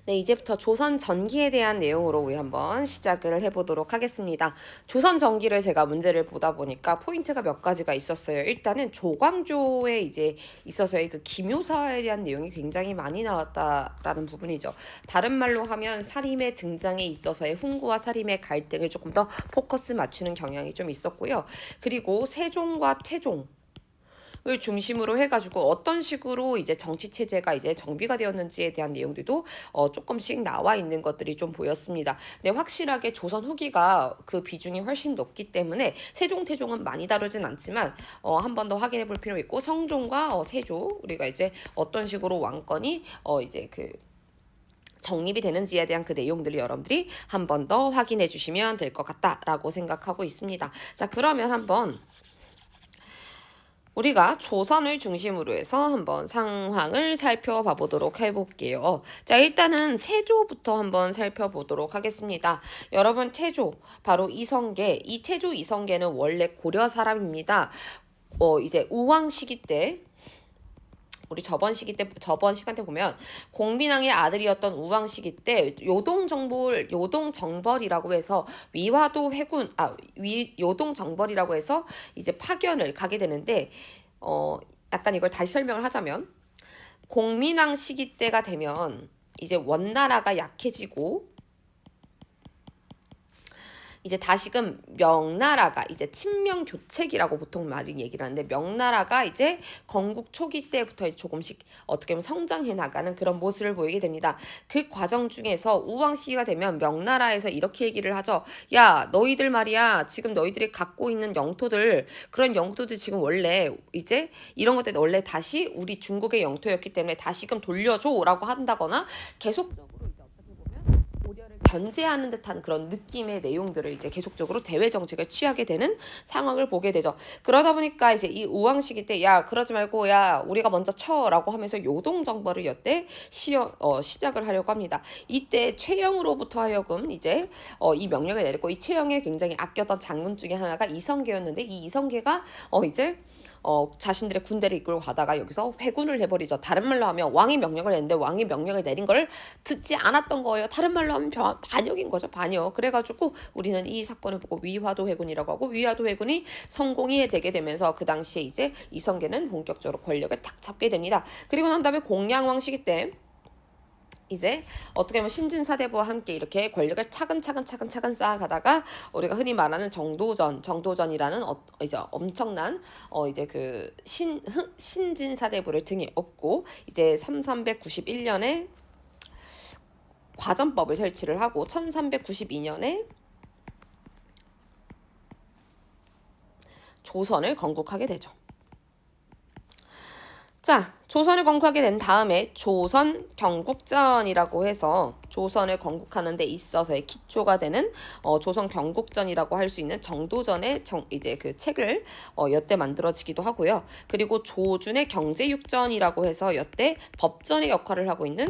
네, 이제부터 조선 전기에 대한 내용으로 우리 한번 시작을 해보도록 하겠습니다. 조선 전기를 제가 문제를 보다 보니까 포인트가 몇 가지가 있었어요. 일단은 조광조에 이제 있어서의 그 기묘사에 대한 내용이 굉장히 많이 나왔다라는 부분이죠. 다른 말로 하면 사림의 등장에 있어서의 훈구와 사림의 갈등을 조금 더 포커스 맞추는 경향이 좀 있었고요. 그리고 세종과 태종 을 중심으로 해가지고 어떤 식으로 이제 정치 체제가 이제 정비가 되었는지에 대한 내용들도 조금씩 나와 있는 것들이 좀 보였습니다. 근데 확실하게 조선 후기가 그 비중이 훨씬 높기 때문에 세종 태종은 많이 다루진 않지만 한 번 더 확인해 볼 필요 있고 성종과 세조 우리가 이제 어떤 식으로 왕권이 이제 그 정립이 되는지에 대한 그 내용들을 여러분들이 한 번 더 확인해 주시면 될 것 같다라고 생각하고 있습니다. 자, 그러면 한번 우리가 조선을 중심으로 해서 한번 상황을 살펴봐 보도록 해볼게요. 자, 일단은 태조부터 한번 살펴보도록 하겠습니다. 여러분, 태조, 바로 이성계. 이 태조 이성계는 원래 고려 사람입니다. 이제 우왕 시기 때 우리 저번 시간 때 보면 공민왕의 아들이었던 우왕 시기 때 요동정벌이라고 해서 요동정벌이라고 해서 이제 파견을 가게 되는데 약간 이걸 다시 설명을 하자면 공민왕 시기 때가 되면 이제 원나라가 약해지고 이제 다시금 명나라가 이제 친명교책이라고 보통 많이 얘기를 하는데 명나라가 이제 건국 초기 때부터 이제 조금씩 어떻게 보면 성장해 나가는 그런 모습을 보이게 됩니다. 그 과정 중에서 우왕 시기가 되면 명나라에서 이렇게 얘기를 하죠. 야, 너희들 말이야. 지금 너희들이 갖고 있는 영토들 그런 영토들 지금 원래 이제 이런 것들 원래 다시 우리 중국의 영토였기 때문에 다시금 돌려줘라고 한다거나 계속적으로 고려를 견제하는 듯한 그런 느낌의 내용들을 이제 계속적으로 대외 정책을 취하게 되는 상황을 보게 되죠. 그러다 보니까 이제 이 우왕 시기 때 야 그러지 말고 야 우리가 먼저 쳐라고 하면서 요동 정벌을 여태 시작을 하려고 합니다. 이때 최영으로부터 하여금 이제 이 명령을 내렸고 이 최영의 굉장히 아꼈던 장군 중에 하나가 이성계였는데 이 이성계가 이제 자신들의 군대를 이끌고 가다가 여기서 회군을 해버리죠. 다른 말로 하면 왕이 명령을 냈는데 왕이 명령을 내린 걸 듣지 않았던 거예요. 다른 말로 하면 반역인 거죠. 반역. 그래가지고 우리는 이 사건을 보고 위화도 회군이라고 하고 위화도 회군이 성공이 되게 되면서 그 당시에 이제 이성계는 본격적으로 권력을 탁 잡게 됩니다. 그리고 난 다음에 공양왕 시기 때 이제 어떻게 보면 신진사대부와 함께 이렇게 권력을 차근차근 쌓아가다가 우리가 흔히 말하는 정도전이라는 이제 엄청난 이제 그 신진사대부를 등에 업고 이제 391년에 과전법을 설치를 하고 1392년에 조선을 건국하게 되죠. 자, 조선을 건국하게 된 다음에 조선 경국전이라고 해서 조선을 건국하는 데 있어서의 기초가 되는 조선 경국전이라고 할 수 있는 정도전의 이제 그 책을 여태 만들어지기도 하고요. 그리고 조준의 경제육전이라고 해서 여태 법전의 역할을 하고 있는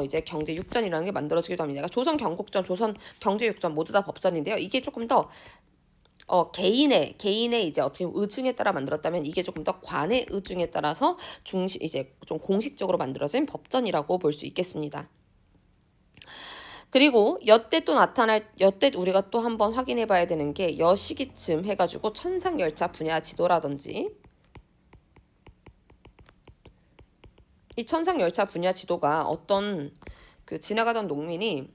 이제 경제육전이라는 게 만들어지기도 합니다. 그러니까 조선 경국전, 조선 경제육전 모두 다 법전인데요. 이게 조금 더 개인의 이제 어떻게 의중에 따라 만들었다면 이게 조금 더 관의 의중에 따라서 이제 좀 공식적으로 만들어진 법전이라고 볼 수 있겠습니다. 그리고 여때 우리가 또 한번 확인해 봐야 되는 게 여시기쯤 해가지고 천상열차 분야 지도라든지 이 천상열차 분야 지도가 어떤 그 지나가던 농민이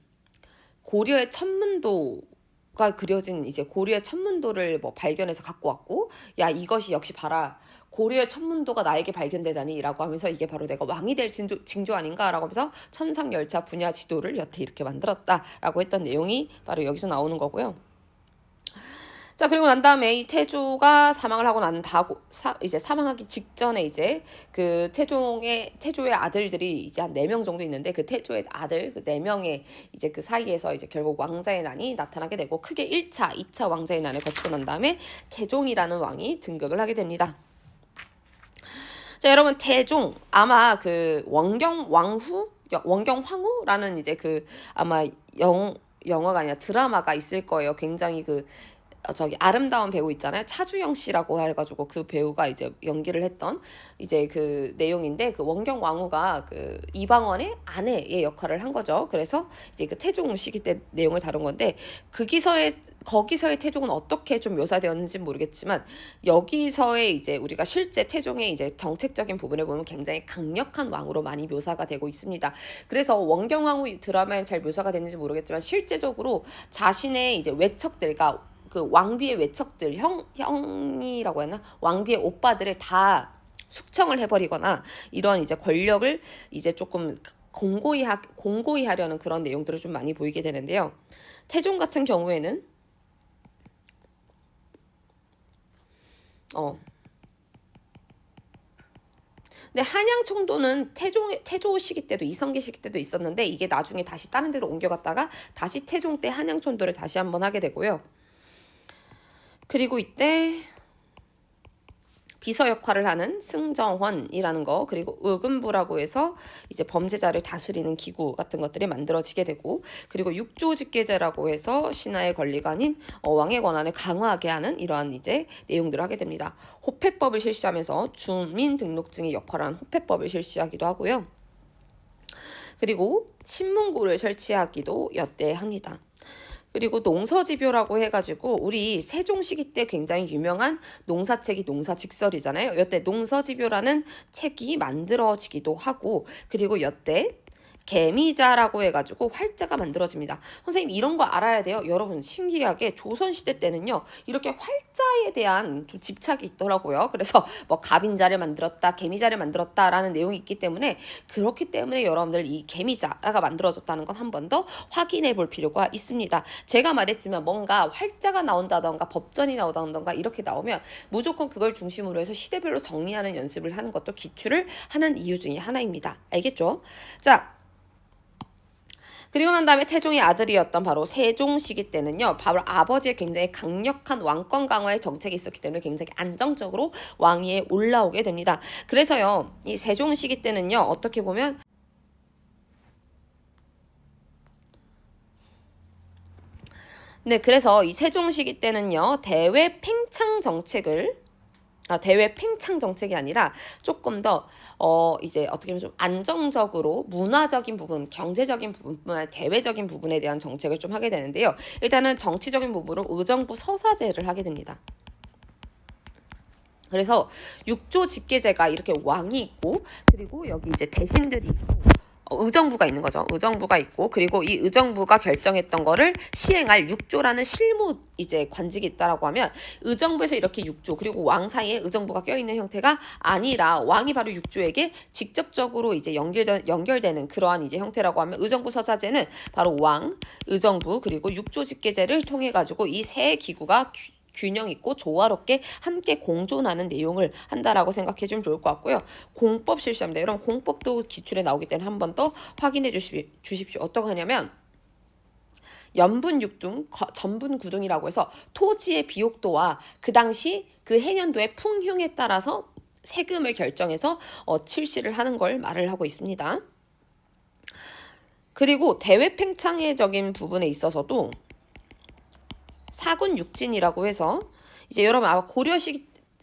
고려의 천문도가 그려진 이제 고려의 천문도를 뭐 발견해서 갖고 왔고 야 이것이 역시 봐라 고려의 천문도가 나에게 발견되다니 라고 하면서 이게 바로 내가 왕이 될 징조 아닌가 라고 하면서 천상열차 분야 지도를 여태 이렇게 만들었다 라고 했던 내용이 바로 여기서 나오는 거고요. 자, 그리고 난 다음에 이 태조가 사망을 하고 이제 사망하기 직전에 이제 그 태조의 아들들이 이제 한 4명 정도 있는데 그 태조의 아들 그 4명의 이제 그 사이에서 이제 결국 왕자의 난이 나타나게 되고 크게 1차, 2차 왕자의 난을 거치고 난 다음에 태종이라는 왕이 등극을 하게 됩니다. 자, 여러분 태종 아마 그 원경황후라는 이제 그 아마 영화가 아니라 드라마가 있을 거예요. 굉장히 그 저기 아름다운 배우 있잖아요. 차주영 씨라고 해가지고 그 배우가 이제 연기를 했던 이제 그 내용인데, 그 원경왕후가 그 이방원의 아내의 역할을 한 거죠. 그래서 이제 그 태종 시기 때 내용을 다룬 건데, 거기서의 태종은 어떻게 좀 묘사되었는지 모르겠지만, 여기서의 이제 우리가 실제 태종의 이제 정책적인 부분을 보면 굉장히 강력한 왕으로 많이 묘사가 되고 있습니다. 그래서 원경왕후 드라마에 잘 묘사가 됐는지 모르겠지만, 실제적으로 자신의 이제 외척들과 그 왕비의 외척들, 형이라고 했나? 왕비의 오빠들을 다 숙청을 해버리거나 이런 이제 권력을 이제 조금 공고히 하려는 그런 내용들을 좀 많이 보이게 되는데요. 태종 같은 경우에는 어 근데 한양 총독은 태조 시기 때도 이성계 시기 때도 있었는데, 이게 나중에 다시 다른 데로 옮겨갔다가 다시 태종 때 한양 총독을 다시 한번 하게 되고요. 그리고 이때 비서 역할을 하는 승정원이라는 거, 그리고 의금부라고 해서 이제 범죄자를 다스리는 기구 같은 것들이 만들어지게 되고, 그리고 육조직계제라고 해서 신하의 권리가 아닌 왕의 권한을 강화하게 하는 이러한 이제 내용들을 하게 됩니다. 호패법을 실시하면서 주민등록증의 역할을 하는 호패법을 실시하기도 하고요. 그리고 신문고를 설치하기도 여대합니다. 그리고 농서지표라고 해가지고 우리 세종 시기 때 굉장히 유명한 농사책이 농사직설이잖아요. 여태 농서지표라는 책이 만들어지기도 하고, 그리고 여태 개미자라고 해가지고 활자가 만들어집니다. 선생님, 이런 거 알아야 돼요. 여러분, 신기하게 조선시대 때는요, 이렇게 활자에 대한 좀 집착이 있더라고요. 그래서 뭐 갑인자를 만들었다, 개미자를 만들었다라는 내용이 있기 때문에, 그렇기 때문에 여러분들 이 개미자가 만들어졌다는 건 한 번 더 확인해 볼 필요가 있습니다. 제가 말했지만 뭔가 활자가 나온다던가 법전이 나오다던가 이렇게 나오면 무조건 그걸 중심으로 해서 시대별로 정리하는 연습을 하는 것도 기출을 하는 이유 중에 하나입니다. 알겠죠? 자, 그리고 난 다음에 태종의 아들이었던 바로 세종 시기 때는요, 바로 아버지의 굉장히 강력한 왕권 강화의 정책이 있었기 때문에 굉장히 안정적으로 왕위에 올라오게 됩니다. 그래서요, 이 세종 시기 때는요, 어떻게 보면 네, 그래서 이 세종 시기 때는요, 대외 팽창 정책이 아니라 조금 더 이제 어떻게 보면 좀 안정적으로 문화적인 부분, 경제적인 부분뿐만 아니라 대외적인 부분에 대한 정책을 좀 하게 되는데요. 일단은 정치적인 부분으로 의정부 서사제를 하게 됩니다. 그래서 육조 직계제가 이렇게 왕이 있고, 그리고 여기 이제 대신들이 있고, 의정부가 있는 거죠. 의정부가 있고, 그리고 이 의정부가 결정했던 거를 시행할 육조라는 실무 이제 관직이 있다라고 하면, 의정부에서 이렇게 육조 그리고 왕 사이에 의정부가 껴있는 형태가 아니라 왕이 바로 육조에게 직접적으로 이제 연결되는 그러한 이제 형태라고 하면, 의정부 서자제는 바로 왕, 의정부 그리고 육조 직계제를 통해 가지고 이 세 기구가 균형 있고 조화롭게 함께 공존하는 내용을 한다라고 생각해 주면 좋을 것 같고요. 공법 실시합니다. 여러분, 공법도 기출에 나오기 때문에 한 번 더 확인해 주십시오. 어떤 거 하냐면, 연분육등, 전분구등이라고 해서 토지의 비옥도와 그 당시 그 해년도의 풍흉에 따라서 세금을 결정해서 출시를 하는 걸 말을 하고 있습니다. 그리고 대외팽창회적인 부분에 있어서도 사군육진이라고 해서, 이제 여러분 아마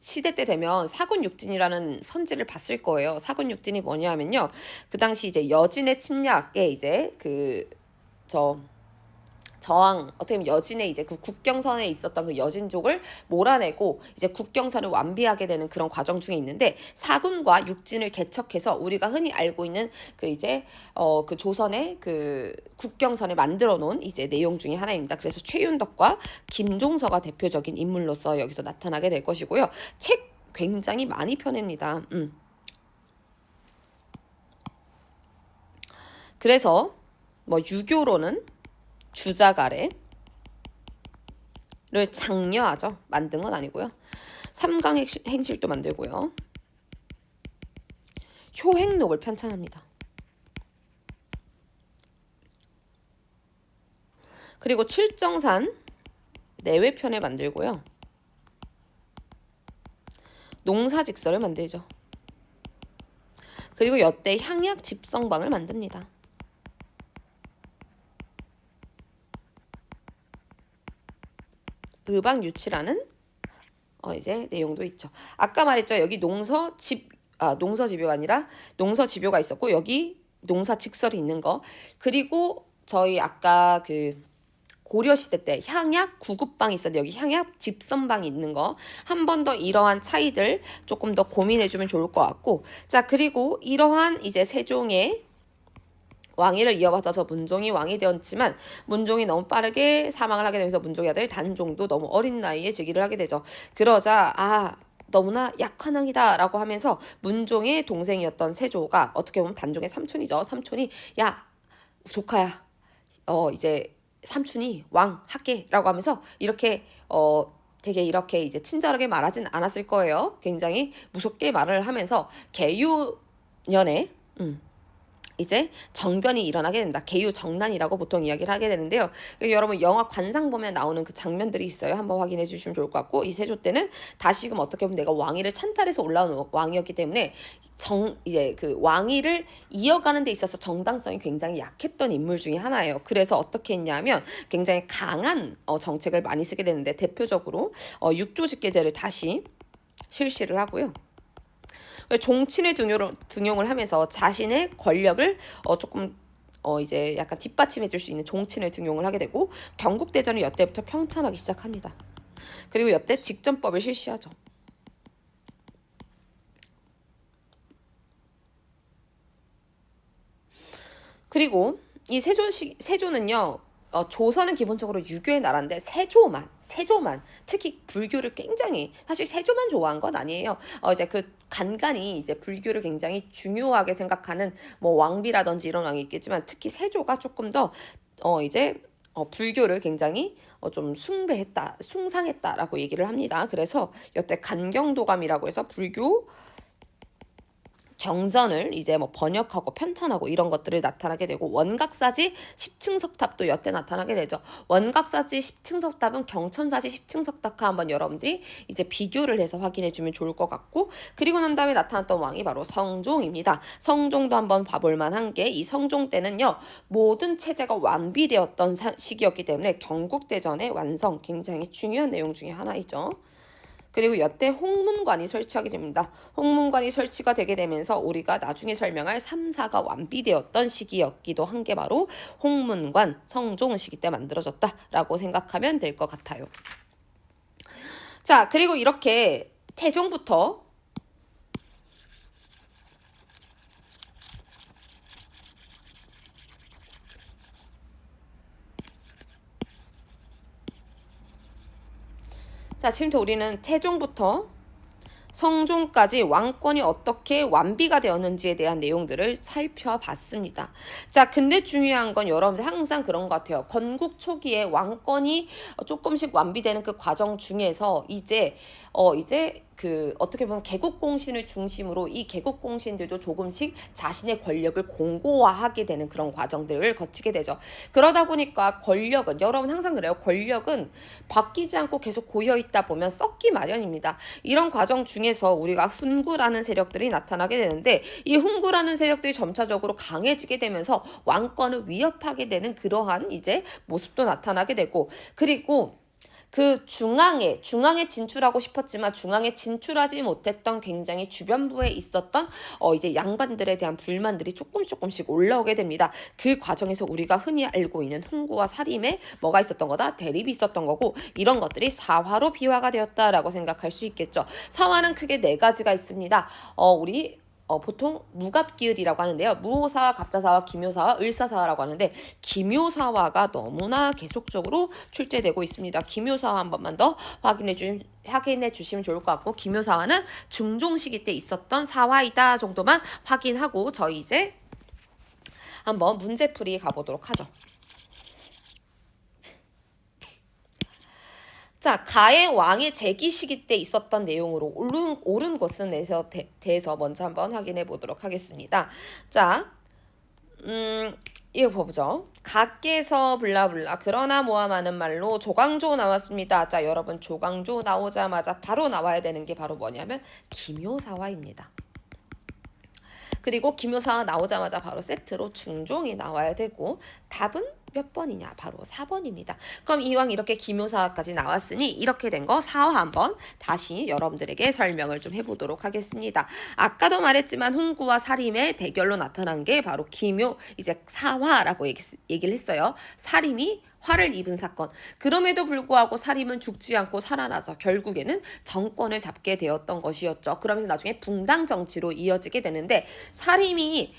시대 때 되면 사군육진이라는 선지를 봤을 거예요. 사군육진이 뭐냐면요, 그 당시 이제 여진의 침략에 이제 저항, 어떻게 보면 여진의 이제 그 국경선에 있었던 그 여진족을 몰아내고 이제 국경선을 완비하게 되는 그런 과정 중에 있는데, 사군과 육진을 개척해서 우리가 흔히 알고 있는 그 이제 그 조선의 그 국경선을 만들어 놓은 이제 내용 중에 하나입니다. 그래서 최윤덕과 김종서가 대표적인 인물로서 여기서 나타나게 될 것이고요. 책 굉장히 많이 펴냅니다. 그래서 뭐 유교로는 주자가래를 장려하죠. 만든 건 아니고요. 삼강행실도 만들고요. 효행록을 편찬합니다. 그리고 칠정산 내외편을 만들고요. 농사직설을 만들죠. 그리고 여태 향약 집성방을 만듭니다. 의방유치라는 이제 내용도 있죠. 아까 말했죠. 여기 농서집요가 아니라 농서집요가 있었고 여기 농사직설이 있는 거. 그리고 저희 아까 그 고려시대 때 향약 구급방이 있었는데 여기 향약 집선방이 있는 거. 한 번 더 이러한 차이들 조금 더 고민해주면 좋을 것 같고. 자, 그리고 이러한 이제 세종의 왕위를 이어받아서 문종이 왕이 되었지만 문종이 너무 빠르게 사망을 하게 되면서 문종의 아들 단종도 너무 어린 나이에 즉위를 하게 되죠. 그러자 너무나 약한 왕이다 라고 하면서 문종의 동생이었던 세조가 어떻게 보면 단종의 삼촌이죠. 삼촌이 야 조카야 이제 삼촌이 왕 할게 라고 하면서 이렇게 되게 이렇게 이제 친절하게 말하진 않았을 거예요. 굉장히 무섭게 말을 하면서 계유년에 이제 정변이 일어나게 된다. 계유정난이라고 보통 이야기를 하게 되는데요. 여러분 영화 관상 보면 나오는 그 장면들이 있어요. 한번 확인해 주시면 좋을 것 같고 이 세조 때는 다시금 어떻게 보면 내가 왕위를 찬탈해서 올라온 왕이었기 때문에 이제 그 왕위를 이어가는 데 있어서 정당성이 굉장히 약했던 인물 중에 하나예요. 그래서 어떻게 했냐면 굉장히 강한 정책을 많이 쓰게 되는데 대표적으로 육조직계제를 다시 실시를 하고요. 종친을 등용을 하면서 자신의 권력을 조금 이제 약간 뒷받침해 줄 수 있는 종친을 등용을 하게 되고 경국대전을 여태부터 평창하기 시작합니다. 그리고 여태 직전법을 실시하죠. 사그리고 이 세조는요. 조선은 기본적으로 유교의 나라인데 세조만 특히 불교를 굉장히 사실 세조만 좋아한 건 아니에요. 이제 그 간간히 이제 불교를 굉장히 중요하게 생각하는 뭐 왕비라든지 이런 왕이 있겠지만 특히 세조가 조금 더 이제 불교를 굉장히 좀 숭상했다라고 얘기를 합니다. 그래서 여태 간경도감이라고 해서 불교 경전을 이제 뭐 번역하고 편찬하고 이런 것들을 나타나게 되고 원각사지 10층 석탑도 여태 나타나게 되죠. 원각사지 10층 석탑은 경천사지 10층 석탑과 한번 여러분들이 이제 비교를 해서 확인해 주면 좋을 것 같고 그리고 난 다음에 나타났던 왕이 바로 성종입니다. 성종도 한번 봐볼 만한 게 이 성종 때는요. 모든 체제가 완비되었던 시기였기 때문에 경국대전의 완성 굉장히 중요한 내용 중에 하나이죠. 그리고 여태 홍문관이 설치하게 됩니다. 홍문관이 설치가 되게 되면서 우리가 나중에 설명할 3, 4가 완비되었던 시기였기도 한 게 바로 홍문관 성종 시기 때 만들어졌다라고 생각하면 될 것 같아요. 자, 그리고 이렇게 태종부터 지금부터 우리는 태종부터 성종까지 왕권이 어떻게 완비가 되었는지에 대한 내용들을 살펴봤습니다. 자, 근데 중요한 건 여러분들 항상 그런 것 같아요. 건국 초기에 왕권이 조금씩 완비되는 그 과정 중에서 이제 그 어떻게 보면 개국공신을 중심으로 이 개국공신들도 조금씩 자신의 권력을 공고화하게 되는 그런 과정들을 거치게 되죠. 그러다 보니까 권력은 여러분 항상 그래요. 권력은 바뀌지 않고 계속 고여있다 보면 썩기 마련입니다. 이런 과정 중에서 우리가 훈구라는 세력들이 나타나게 되는데 이 훈구라는 세력들이 점차적으로 강해지게 되면서 왕권을 위협하게 되는 그러한 이제 모습도 나타나게 되고 그리고 그 중앙에 진출하고 싶었지만 중앙에 진출하지 못했던 굉장히 주변부에 있었던 이제 양반들에 대한 불만들이 조금씩 올라오게 됩니다. 그 과정에서 우리가 흔히 알고 있는 훈구와 사림에 뭐가 있었던 거다? 대립이 있었던 거고 이런 것들이 사화로 비화가 되었다라고 생각할 수 있겠죠. 사화는 크게 네 가지가 있습니다. 우리 보통 무갑기을이라고 하는데요. 무호사와 갑자사와 기묘사와 을사사화라고 하는데 기묘사화가 너무나 계속적으로 출제되고 있습니다. 기묘사화 한 번만 더 확인해 주시면 좋을 것 같고 기묘사화는 중종시기 때 있었던 사화이다 정도만 확인하고 저희 이제 한번 문제풀이 가보도록 하죠. 자, 가의 왕의 재기 시기 때 있었던 내용으로 옳은 것은 대해서 먼저 한번 확인해 보도록 하겠습니다. 자, 이거 보죠. 가께서 블라블라 그러나 모함하는 말로 조광조 나왔습니다. 자, 여러분 조광조 나오자마자 바로 나와야 되는 게 바로 뭐냐면 기묘사화입니다. 그리고 기묘사화 나오자마자 바로 세트로 중종이 나와야 되고 답은 몇 번이냐? 바로 4번입니다. 그럼 이왕 이렇게 기묘사까지 나왔으니 이렇게 된 거 사화 한번 다시 여러분들에게 설명을 좀 해보도록 하겠습니다. 아까도 말했지만 훈구와 사림의 대결로 나타난 게 바로 기묘 이제 사화라고 얘기를 했어요. 사림이 화를 입은 사건. 그럼에도 불구하고 사림은 죽지 않고 살아나서 결국에는 정권을 잡게 되었던 것이었죠. 그러면서 나중에 붕당 정치로 이어지게 되는데 사림이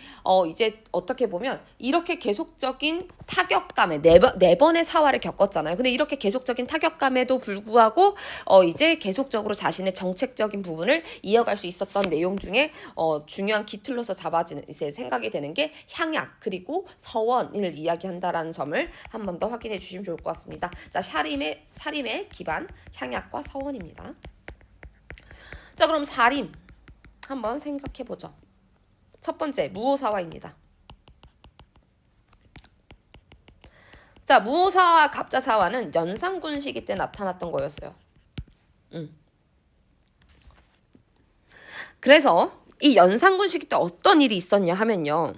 이제 어떻게 보면 이렇게 계속적인 타격감에 네 번의 사화를 겪었잖아요. 근데 이렇게 계속적인 타격감에도 불구하고 이제 계속적으로 자신의 정책적인 부분을 이어갈 수 있었던 내용 중에 중요한 기틀로서 잡아지는 이제 생각이 되는 게 향약 그리고 서원을 이야기한다라는 점을 한 번 더 확인해 주시면 좋을 것 같습니다. 자, 사림의 기반 향약과 서원입니다. 자, 그럼 사림 한번 생각해 보죠. 첫 번째 무오사화입니다. 자, 무오사와 갑자사화는 연산군 시기 때 나타났던 거였어요. 그래서 이 연산군 시기 때 어떤 일이 있었냐 하면요.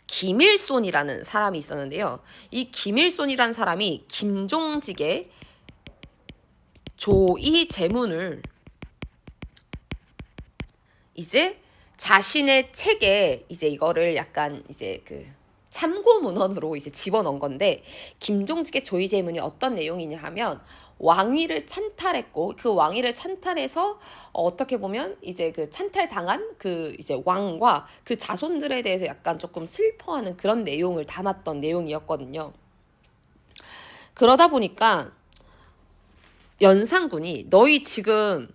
김일손이라는 사람이 있었는데요. 이 김일손이라는 사람이 김종직의 조이 제문을 이제 자신의 책에 이제 이거를 약간 이제 그 참고 문헌으로 이제 집어넣은 건데 김종직의 조이 제문이 어떤 내용이냐 하면 왕위를 찬탈했고 그 왕위를 찬탈해서 어떻게 보면 이제 그 찬탈당한 그 이제 왕과 그 자손들에 대해서 약간 조금 슬퍼하는 그런 내용을 담았던 내용이었거든요. 그러다 보니까 연산군이 너희 지금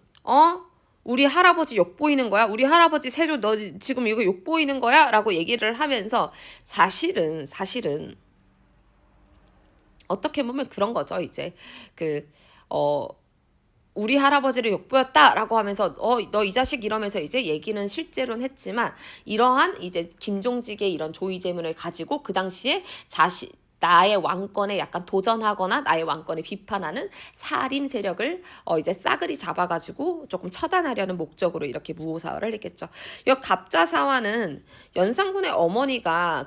우리 할아버지 욕보이는 거야? 우리 할아버지 세조 너 지금 이거 욕보이는 거야? 라고 얘기를 하면서 사실은 어떻게 보면 그런 거죠. 이제 우리 할아버지를 욕보였다라고 하면서 너 이 자식 이러면서 이제 얘기는 실제로는 했지만 이러한 이제 김종직의 이런 조의 재문을 가지고 그 당시에 나의 왕권에 약간 도전하거나 나의 왕권에 비판하는 사림 세력을 이제 싸그리 잡아가지고 조금 처단하려는 목적으로 이렇게 무오사화를 했겠죠. 이 갑자사화는 연산군의 어머니가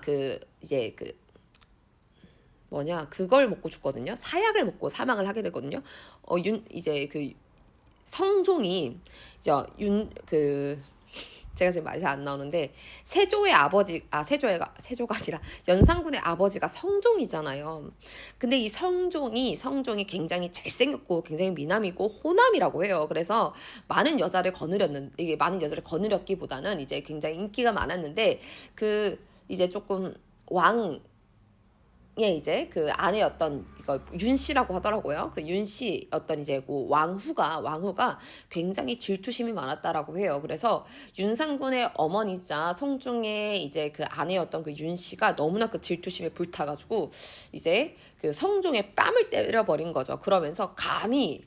그걸 먹고 죽거든요. 사약을 먹고 사망을 하게 되거든요. 이제 그 성종이 제가 지금 말이 안 나오는데 세조가 아니라 연산군의 아버지가 성종이잖아요. 근데 이 성종이 굉장히 잘생겼고 굉장히 미남이고 호남이라고 해요. 그래서 많은 여자를 거느렸기보다는 이제 굉장히 인기가 많았는데 이제 조금 이제 그 아내였던 이거 윤씨라고 하더라고요. 그 윤씨 어떤 이제 그 왕후가 굉장히 질투심이 많았다라고 해요. 그래서 윤상군의 어머니자 성종의 이제 그 아내였던 그 윤씨가 너무나 그 질투심에 불타가지고 이제 그 성종의 뺨을 때려버린 거죠. 그러면서 감히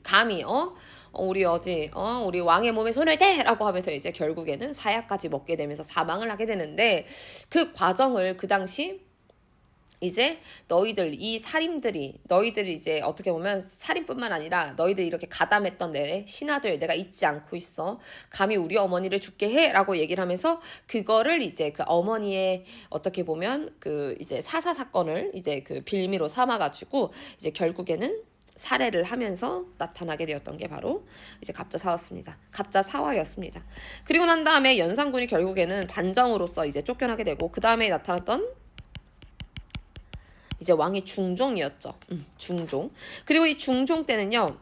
우리 왕의 몸에 손을 대라고 하면서 이제 결국에는 사약까지 먹게 되면서 사망을 하게 되는데 그 과정을 그 당시 이제 너희들이 이제 어떻게 보면 살인뿐만 아니라 너희들이 이렇게 가담했던 내 신하들 내가 잊지 않고 있어. 감히 우리 어머니를 죽게 해 라고 얘기를 하면서 그거를 이제 그 어머니의 어떻게 보면 그 이제 사사 사건을 이제 그 빌미로 삼아가지고 이제 결국에는 살해를 하면서 나타나게 되었던 게 바로 이제 갑자사화였습니다. 그리고 난 다음에 연산군이 결국에는 반정으로서 이제 쫓겨나게 되고 그 다음에 나타났던 이제 왕이 중종이었죠. 중종. 그리고 이 중종 때는요.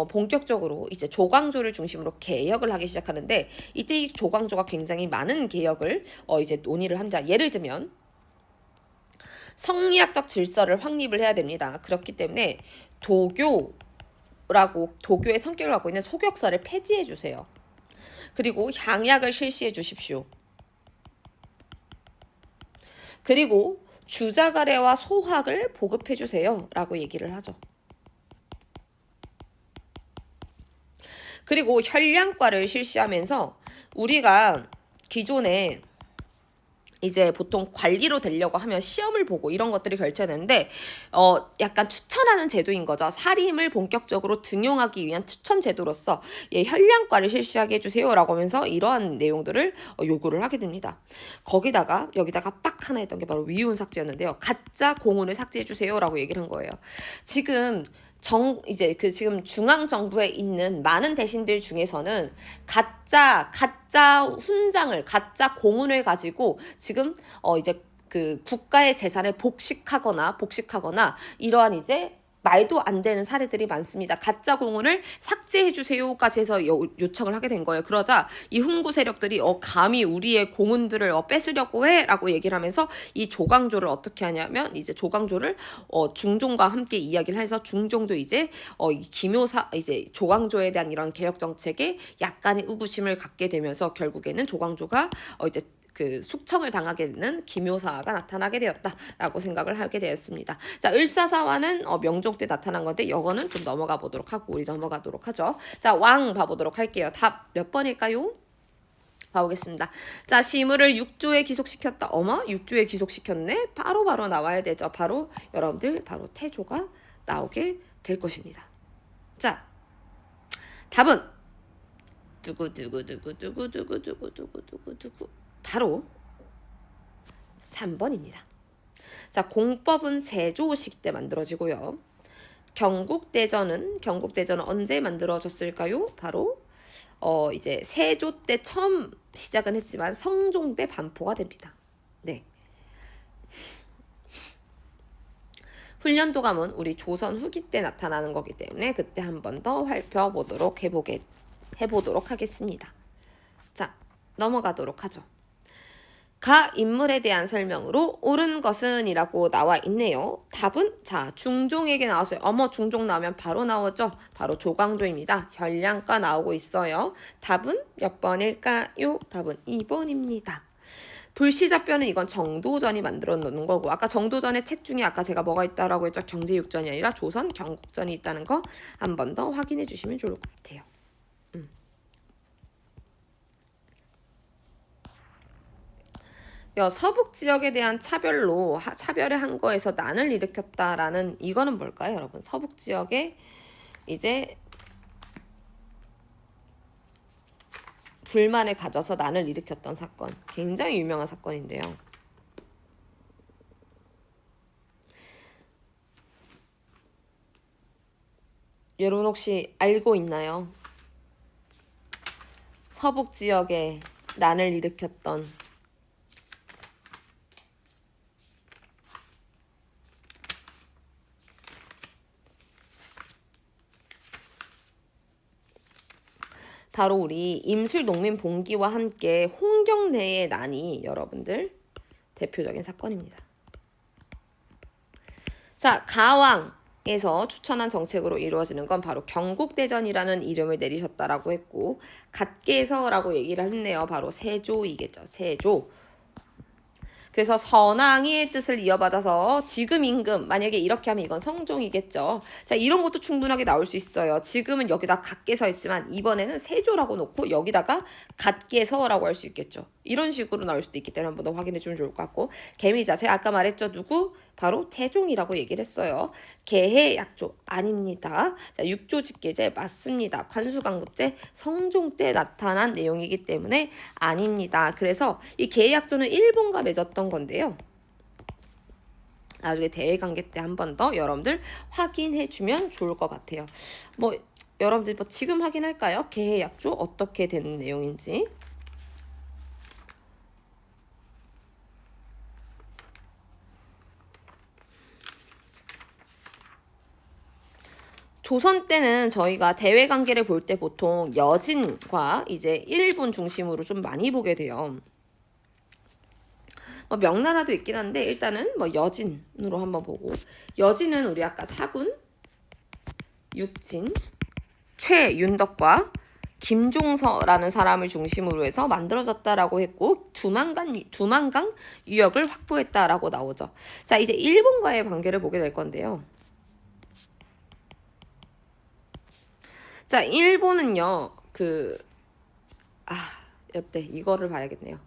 본격적으로 이제 조광조를 중심으로 개혁을 하기 시작하는데 이때 이 조광조가 굉장히 많은 개혁을 이제 논의를 합니다. 예를 들면 성리학적 질서를 확립을 해야 됩니다. 그렇기 때문에 도교의 성격을 갖고 있는 소격사를 폐지해 주세요. 그리고 향약을 실시해 주십시오. 그리고 주자가래와 소학을 보급해주세요 라고 얘기를 하죠. 그리고 혈량과를 실시하면서 우리가 기존에 이제 보통 관리로 되려고 하면 시험을 보고 이런 것들이 결정되는데 약간 추천하는 제도인 거죠. 사림을 본격적으로 등용하기 위한 추천 제도로서 예, 현량과를 실시하게 해주세요라고 하면서 이러한 내용들을 요구를 하게 됩니다. 거기다가 여기다가 빡 하나 했던 게 바로 위훈 삭제였는데요. 가짜 공문을 삭제해주세요라고 얘기를 한 거예요. 지금 이제 지금 중앙 정부에 있는 많은 대신들 중에서는 가짜 훈장을 가짜 공문을 가지고 지금 이제 그 국가의 재산을 복식하거나 이러한 이제 말도 안 되는 사례들이 많습니다. 가짜 공문을 삭제해 주세요까지 해서 요청을 하게 된 거예요. 그러자 이 훈구 세력들이 감히 우리의 공문들을 뺏으려고 해라고 얘기를 하면서 이 조광조를 어떻게 하냐면 이제 조광조를 중종과 함께 이야기를 해서 중종도 이제 이 기묘사 이제 조광조에 대한 이런 개혁 정책에 약간의 의구심을 갖게 되면서 결국에는 조광조가 이제 그 숙청을 당하게 되는 기묘사가 나타나게 되었다라고 생각을 하게 되었습니다. 자, 을사사화는 명종 때 나타난 건데 이거는 좀 넘어가 보도록 하고 우리 넘어가도록 하죠. 자, 왕 봐보도록 할게요. 답 몇 번일까요? 봐보겠습니다. 자, 시무를 6조에 기속시켰다. 어머, 6조에 기속시켰네. 바로 나와야 되죠. 바로 여러분들 바로 태조가 나오게 될 것입니다. 자, 답은 두구 바로 3번입니다. 자, 공법은 세조식 때 만들어지고요. 경국대전은 언제 만들어졌을까요? 바로 이제 세조 때 처음 시작은 했지만 성종 때 반포가 됩니다. 네. 훈련도감은 우리 조선 후기 때 나타나는 거기 때문에 그때 한 번 더 살펴보도록 해보도록 하겠습니다. 자, 넘어가도록 하죠. 가 인물에 대한 설명으로 옳은 것은 이라고 나와 있네요. 답은 자 중종에게 나왔어요. 어머, 중종 나오면 바로 나오죠. 바로 조광조입니다. 현량과 나오고 있어요. 답은 몇 번일까요? 답은 2번입니다. 불시잡변은 이건 정도전이 만들어 놓는 거고, 아까 정도전의 책 중에 아까 제가 뭐가 있다라고 했죠? 경제육전이 아니라 조선 경국전이 있다는 거 한 번 더 확인해 주시면 좋을 것 같아요. 서북 지역에 대한 차별을 한 거에서 난을 일으켰다라는 이거는 뭘까요, 여러분? 서북 지역에 이제 불만을 가져서 난을 일으켰던 사건. 굉장히 유명한 사건인데요. 여러분 혹시 알고 있나요? 서북 지역에 난을 일으켰던 바로 우리 임술농민 봉기와 함께 홍경래의 난이 여러분들 대표적인 사건입니다. 자, 가왕에서 추천한 정책으로 이루어지는 건 바로 경국대전이라는 이름을 내리셨다라고 했고, 갓계서라고 얘기를 했네요. 바로 세조이겠죠. 세조. 그래서 선왕의 뜻을 이어받아서 지금 임금, 만약에 이렇게 하면 이건 성종이겠죠. 자, 이런 것도 충분하게 나올 수 있어요. 지금은 여기다 갓계서 했지만 이번에는 세조라고 놓고 여기다가 갓계서라고 할 수 있겠죠. 이런 식으로 나올 수도 있기 때문에 한번 더 확인해 주면 좋을 것 같고, 개미자 제가 아까 말했죠. 누구? 바로 태종이라고 얘기를 했어요. 개해약조 아닙니다. 자, 육조직계제 맞습니다. 관수강급제 성종 때 나타난 내용이기 때문에 아닙니다. 그래서 이 개해약조는 일본과 맺었던 건데요. 나중에 대외관계 때 한 번 더 여러분들 확인해 주면 좋을 것 같아요. 여러분들 지금 확인할까요? 개해약조 어떻게 되는 내용인지. 조선 때는 저희가 대외 관계를 볼 때 보통 여진과 이제 일본 중심으로 좀 많이 보게 돼요. 명나라도 있긴 한데 일단은 여진으로 한번 보고, 여진은 우리 아까 사군, 육진, 최윤덕과 김종서라는 사람을 중심으로 해서 만들어졌다라고 했고 두만강 유역을 확보했다라고 나오죠. 자, 이제 일본과의 관계를 보게 될 건데요. 자, 일본은요, 여태 이거를 봐야겠네요.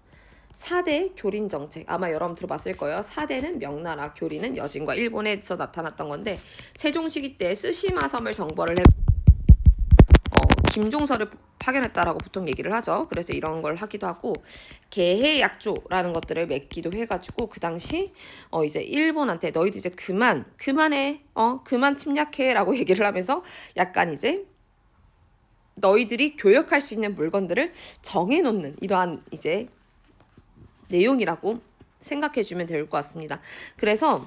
4대 교린 정책. 아마 여러분 들어봤을 거예요. 4대는 명나라, 교린은 여진과 일본에서 나타났던 건데 세종 시기 때 쓰시마 섬을 정벌을 해 김종서를 파견했다라고 보통 얘기를 하죠. 그래서 이런 걸 하기도 하고 개해약조라는 것들을 맺기도 해가지고 그 당시 이제 일본한테 너희들 이제 그만해 그만 침략해라고 얘기를 하면서 약간 이제 너희들이 교역할 수 있는 물건들을 정해놓는 이러한 이제 내용이라고 생각해주면 될 것 같습니다. 그래서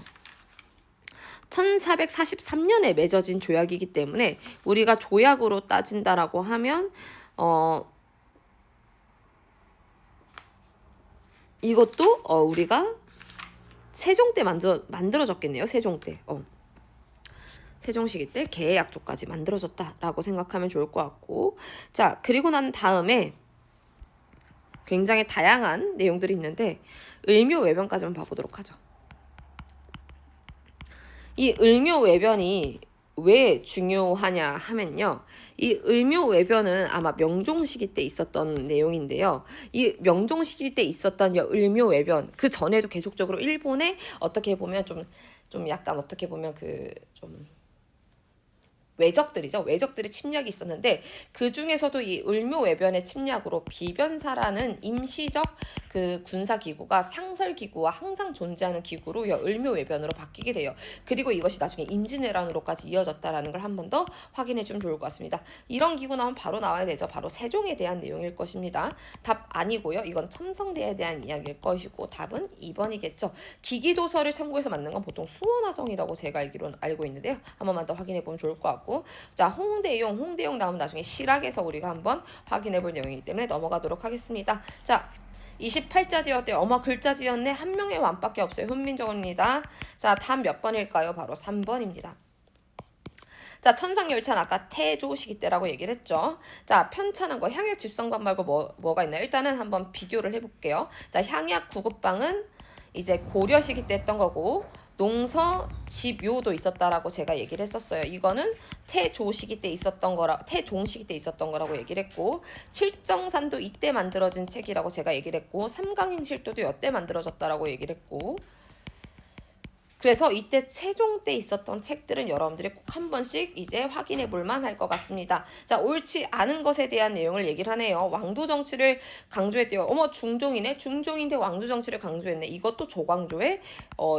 1443년에 맺어진 조약이기 때문에 우리가 조약으로 따진다라고 하면 이것도 우리가 세종 때 만들어졌겠네요. 세종 때. 세종 시기 때 계약조까지 만들어졌다라고 생각하면 좋을 것 같고, 자, 그리고 난 다음에 굉장히 다양한 내용들이 있는데 을묘외변까지만 봐보도록 하죠. 이 을묘외변이 왜 중요하냐 하면요. 이 을묘외변은 아마 명종 시기 때 있었던 내용인데요. 이 명종 시기 때 있었던 이 을묘외변 그 전에도 계속적으로 일본에 어떻게 보면 좀 약간 어떻게 보면 좀 외적들이죠. 외적들의 침략이 있었는데 그 중에서도 이 을묘외변의 침략으로 비변사라는 임시적 그 군사 기구가 상설 기구와 항상 존재하는 기구로 이 을묘외변으로 바뀌게 돼요. 그리고 이것이 나중에 임진왜란으로까지 이어졌다라는 걸 한 번 더 확인해 주면 좋을 것 같습니다. 이런 기구 나오면 바로 나와야 되죠. 바로 세종에 대한 내용일 것입니다. 답 아니고요. 이건 첨성대에 대한 이야기일 것이고 답은 2번이겠죠. 기기도서를 참고해서 만든 건 보통 수원화성이라고 제가 알고 있는데요. 한 번만 더 확인해 보면 좋을 것 같고, 자, 홍대용 나오면 나중에 실학에서 우리가 한번 확인해 볼 내용이기 때문에 넘어가도록 하겠습니다. 자, 28자지였대. 어머, 글자지였네. 한 명의 완밖에 없어요. 훈민정음입니다. 자, 답 몇 번일까요? 바로 3번입니다. 자, 천상열차는 아까 태조 시기 때라고 얘기를 했죠. 자, 편찬한 거 향약 집성방 말고 뭐가 있나요? 일단은 한번 비교를 해볼게요. 자, 향약 구급방은 이제 고려 시기 때 했던 거고, 농서 집요도 있었다라고 제가 얘기를 했었어요. 이거는 태조 시기 때 있었던 태종 시기 때 있었던 거라고 얘기를 했고, 칠정산도 이때 만들어진 책이라고 제가 얘기를 했고, 삼강행실도도 이때 만들어졌다라고 얘기를 했고, 그래서 이때 세종 때 있었던 책들은 여러분들이 꼭 한 번씩 이제 확인해 볼 만할 것 같습니다. 자, 옳지 않은 것에 대한 내용을 얘기를 하네요. 왕도 정치를 강조했대요. 어머, 중종이네. 중종인데 왕도 정치를 강조했네. 이것도 조광조의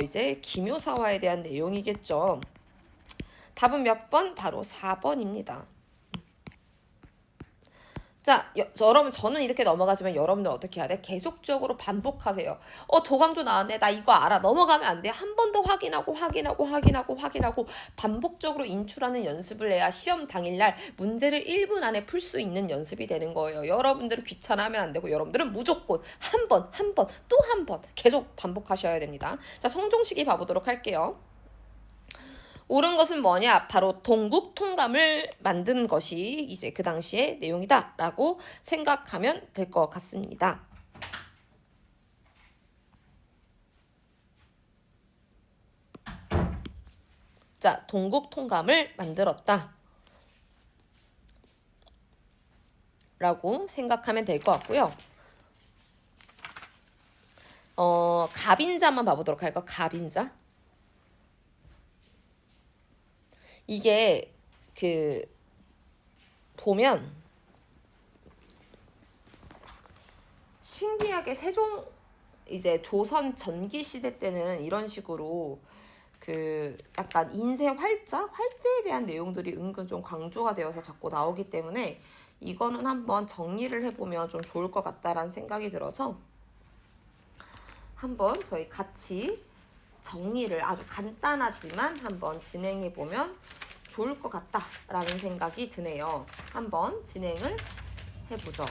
이제 기묘사화에 대한 내용이겠죠. 답은 몇 번? 바로 4번입니다. 자, 여러분, 저는 이렇게 넘어가지만 여러분들 어떻게 해야 돼? 계속적으로 반복하세요. 조광조 나왔네. 나 이거 알아. 넘어가면 안 돼. 한 번 더 확인하고 반복적으로 인출하는 연습을 해야 시험 당일날 문제를 1분 안에 풀 수 있는 연습이 되는 거예요. 여러분들은 귀찮아하면 안 되고 여러분들은 무조건 한 번, 또 한 번 계속 반복하셔야 됩니다. 자, 성종시기 봐보도록 할게요. 옳은 것은 뭐냐? 바로 동국 통감을 만든 것이 이제 그 당시의 내용이다라고 생각하면 될 것 같습니다. 자, 동국 통감을 만들었다 라고 생각하면 될 것 같고요. 갑인자만 봐보도록 할까요? 갑인자. 이게 보면 신기하게 세종 이제 조선 전기 시대 때는 이런 식으로 약간 인생 활제에 대한 내용들이 은근 좀 강조가 되어서 자꾸 나오기 때문에 이거는 한번 정리를 해보면 좀 좋을 것 같다라는 생각이 들어서 한번 저희 같이 정리를 아주 간단하지만 한번 진행해보면 좋을 것 같다라는 생각이 드네요. 한번 진행을 해보죠.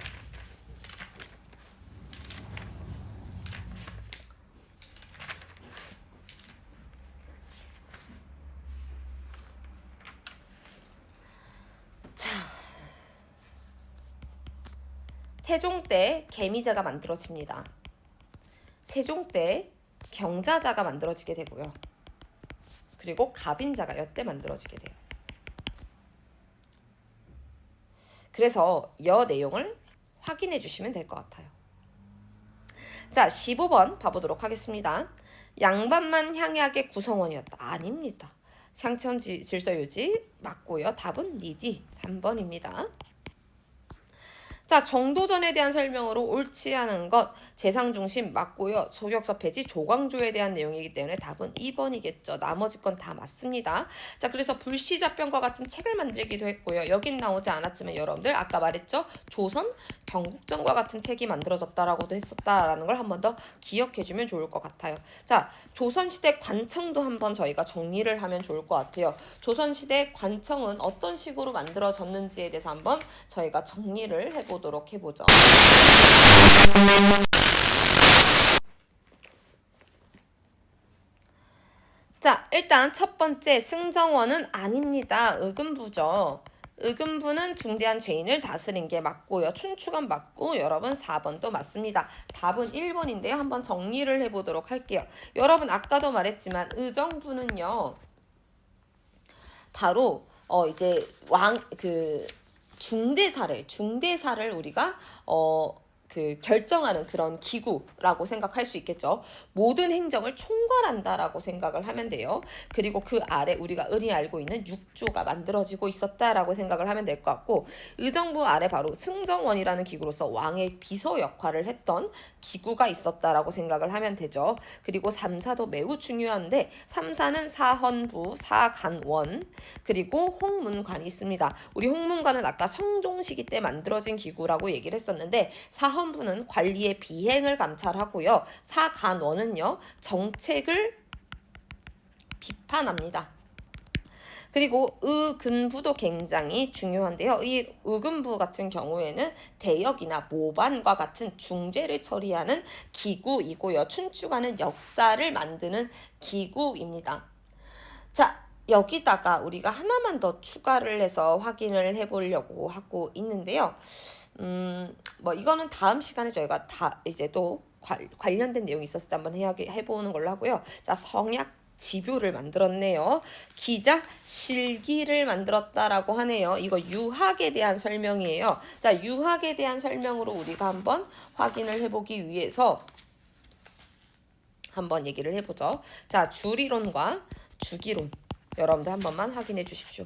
자, 세종 때 개미자가 만들어집니다. 세종 때 경자자가 만들어지게 되고요. 그리고 갑인자가 이때 만들어지게 돼요. 그래서 이 내용을 확인해 주시면 될 것 같아요. 자, 15번 봐보도록 하겠습니다. 양반만 향약의 구성원이었다. 아닙니다. 상천 질서 유지 맞고요. 답은 니디 3번입니다. 자, 정도전에 대한 설명으로 옳지 않은 것 재상중심 맞고요. 소격서 폐지 조광조에 대한 내용이기 때문에 답은 2번이겠죠. 나머지 건 다 맞습니다. 자, 그래서 불시자병과 같은 책을 만들기도 했고요. 여긴 나오지 않았지만 여러분들 아까 말했죠. 조선 경국전과 같은 책이 만들어졌다라고도 했었다라는 걸 한 번 더 기억해주면 좋을 것 같아요. 자, 조선시대 관청도 한번 저희가 정리를 하면 좋을 것 같아요. 조선시대 관청은 어떤 식으로 만들어졌는지에 대해서 한번 저희가 정리를 해보도록 해보죠. 자, 일단 첫 번째 승정원은 아닙니다. 의금부죠. 의금부는 중대한 죄인을 다스린 게 맞고요. 춘추관 맞고 여러분 4번도 맞습니다. 답은 1번인데요. 한번 정리를 해보도록 할게요. 여러분 아까도 말했지만 의정부는요. 바로 이제 중대사를 우리가 결정하는 그런 기구라고 생각할 수 있겠죠. 모든 행정을 총괄한다라고 생각을 하면 돼요. 그리고 그 아래 우리가 흔히 알고 있는 육조가 만들어지고 있었다라고 생각을 하면 될 것 같고, 의정부 아래 바로 승정원이라는 기구로서 왕의 비서 역할을 했던 기구가 있었다라고 생각을 하면 되죠. 그리고 3사도 매우 중요한데 3사는 사헌부, 사간원, 그리고 홍문관이 있습니다. 우리 홍문관은 아까 성종시기 때 만들어진 기구라고 얘기를 했었는데 사헌부는 관리의 비행을 감찰하고요. 사간원은요. 정책을 비판합니다. 그리고 의금부도 굉장히 중요한데요. 이 의금부 같은 경우에는 대역이나 모반과 같은 중죄를 처리하는 기구이고요. 춘추관은 역사를 만드는 기구입니다. 자, 여기다가 우리가 하나만 더 추가를 해서 확인을 해보려고 하고 있는데요. 뭐 이거는 다음 시간에 저희가 다 이제 또 관련된 내용이 있었을 때 한번 해보는 걸로 하고요. 자, 성약 지표를 만들었네요. 기자 실기를 만들었다라고 하네요. 이거 유학에 대한 설명이에요. 자, 유학에 대한 설명으로 우리가 한번 확인을 해보기 위해서 한번 얘기를 해보죠. 자, 주리론과 주기론 여러분들 한 번만 확인해 주십시오.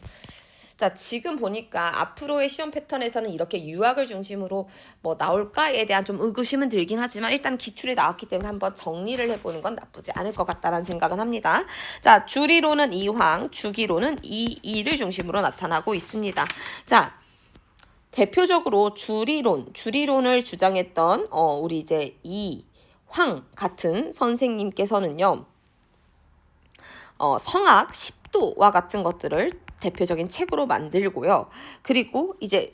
자, 지금 보니까 앞으로의 시험 패턴에서는 이렇게 유학을 중심으로 뭐 나올까에 대한 좀 의구심은 들긴 하지만 일단 기출에 나왔기 때문에 한번 정리를 해보는 건 나쁘지 않을 것 같다라는 생각은 합니다. 자, 주리론은 이황, 주기론은 이이를 중심으로 나타나고 있습니다. 자, 대표적으로 주리론을 주장했던 우리 이제 이황 같은 선생님께서는요. 성악 10도와 같은 것들을 대표적인 책으로 만들고요. 그리고 이제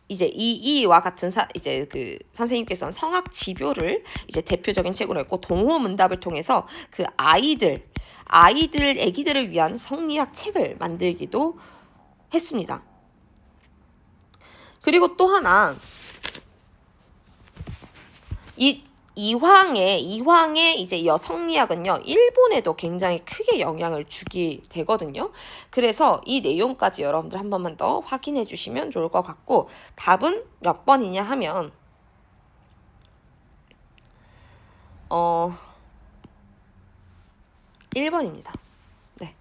이이와 같은 이제 그 선생님께서는 성악 지표를 이제 대표적인 책으로 했고, 동호문답을 통해서 그 아기들을 위한 성리학 책을 만들기도 했습니다. 그리고 또 하나 이황의 이제 성리학은요, 일본에도 굉장히 크게 영향을 주게 되거든요. 그래서 이 내용까지 여러분들 한 번만 더 확인해 주시면 좋을 것 같고, 답은 몇 번이냐 하면 1번입니다. 네.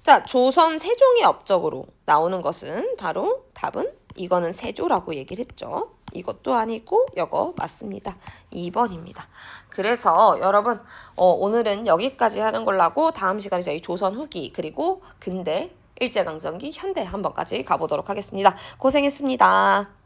자, 조선 세종의 업적으로 나오는 것은 바로 답은 이거는 세조라고 얘기를 했죠. 이것도 아니고 이거 맞습니다. 2번입니다. 그래서 여러분 오늘은 여기까지 하는 걸로 하고, 다음 시간에 저희 조선 후기 그리고 근대, 일제강점기, 현대 한 번까지 가보도록 하겠습니다. 고생했습니다.